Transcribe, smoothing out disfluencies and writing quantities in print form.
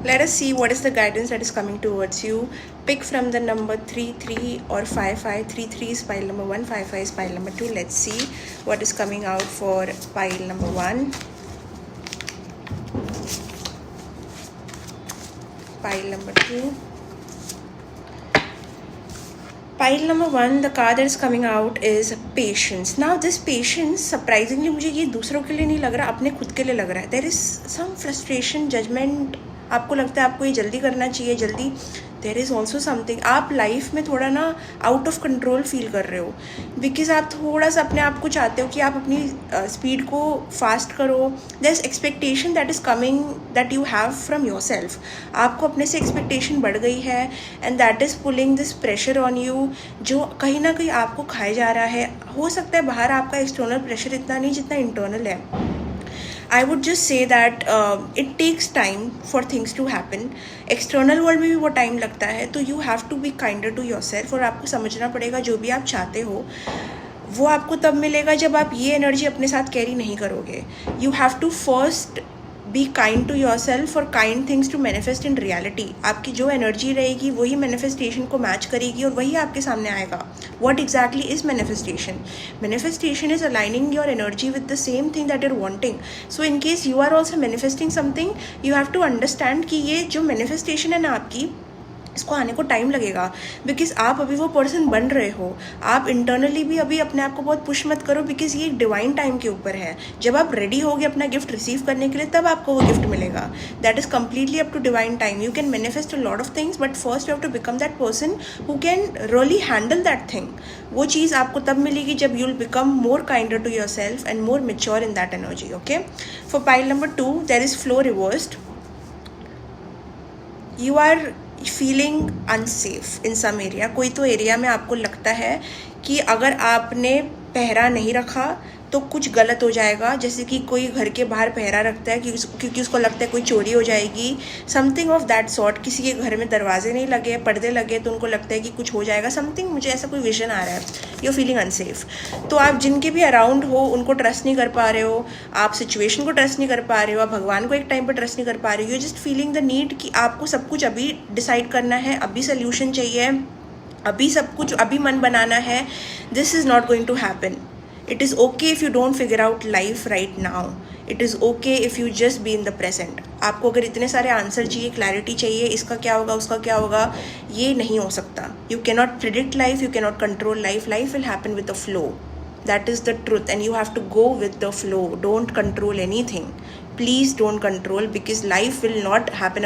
Let us see what is the guidance that is coming towards you. Pick from the number 3, 3 or 5, 5. 3, 3 is pile number 1, 5, 5 is pile number 2. Let's see what is coming out for pile number 1. Pile number 2. Pile number 1, the card that is coming out is patience. Now this patience, surprisingly मुझे ये दूसरों के लिए नहीं लग रहा, अपने खुद के लिए लग रहा है. There is some frustration, judgment. आपको लगता है आपको ये जल्दी करना चाहिए, जल्दी. देयर इज़ ऑल्सो समथिंग, आप लाइफ में थोड़ा ना आउट ऑफ कंट्रोल फील कर रहे हो, बिकॉज आप थोड़ा सा अपने आप को चाहते हो कि आप अपनी स्पीड को फास्ट करो. There is expectation that is coming that you have from your self. आपको अपने से एक्सपेक्टेशन बढ़ गई है and that is pulling this pressure on you, जो कहीं ना कहीं आपको खाए जा रहा है. हो सकता है बाहर आपका एक्सटर्नल प्रेशर इतना नहीं जितना इंटरनल है. I would just say that it takes time for things to happen. External world में भी वो टाइम लगता है, तो you have to be kinder to your self. और आपको समझना पड़ेगा जो भी आप चाहते हो वो आपको तब मिलेगा जब आप ये एनर्जी अपने साथ कैरी नहीं करोगे. You have to first be kind to your self for kind things to manifest in reality. आपकी जो एनर्जी रहेगी वही मैनिफेस्टेशन को मैच करेगी और वही आपके सामने आएगा. What exactly is manifestation? Manifestation is aligning your energy with the same thing that you're wanting. So in case you are also manifesting something, you have to understand कि ये जो मैनिफेस्टेशन है ना आपकी, इसको आने को टाइम लगेगा, बिकॉज आप अभी वो पर्सन बन रहे हो. आप इंटरनली भी अभी अपने आप को बहुत पुश मत करो, बिकॉज ये एक डिवाइन टाइम के ऊपर है. जब आप रेडी होगे अपना गिफ्ट रिसीव करने के लिए तब आपको वो गिफ्ट मिलेगा. That is completely up to divine time. You can manifest a lot of things, but first you have to become that person who can really handle that thing. वो चीज़ आपको तब मिलेगी जब you will become more kinder to your self and more mature in that energy. Okay, for pile number 2 there is flow reversed. You are feeling unsafe in some area. कोई तो area में आपको लगता है कि अगर आपने पहरा नहीं रखा तो कुछ गलत हो जाएगा. जैसे कि कोई घर के बाहर पहरा रखता है क्योंकि उसको लगता है कोई चोरी हो जाएगी, समथिंग ऑफ दैट सॉर्ट. किसी के घर में दरवाजे नहीं लगे, पर्दे लगे, तो उनको लगता है कि कुछ हो जाएगा, समथिंग. मुझे ऐसा कोई विजन आ रहा है. You feeling unsafe. तो आप जिनके भी अराउंड हो उनको ट्रस्ट नहीं कर पा रहे हो, आप सिचुएशन को ट्रस्ट नहीं कर पा रहे हो, आप भगवान को एक टाइम पर ट्रस्ट नहीं कर पा रहे हो. You just feeling the need कि आपको सब कुछ अभी डिसाइड करना है, अभी सोल्यूशन चाहिए, अभी सब कुछ अभी मन बनाना है. This is not going to happen. It is okay if you don't figure out life right now. It is okay if you just be in the present. आपको अगर इतने सारे आंसर चाहिए, क्लैरिटी चाहिए, इसका क्या होगा, उसका क्या होगा, ये नहीं हो सकता. You cannot predict life, you cannot control life. Life will happen with the flow. That is the truth, and you have to go with the flow. Don't control anything. Please don't control, because life will not happen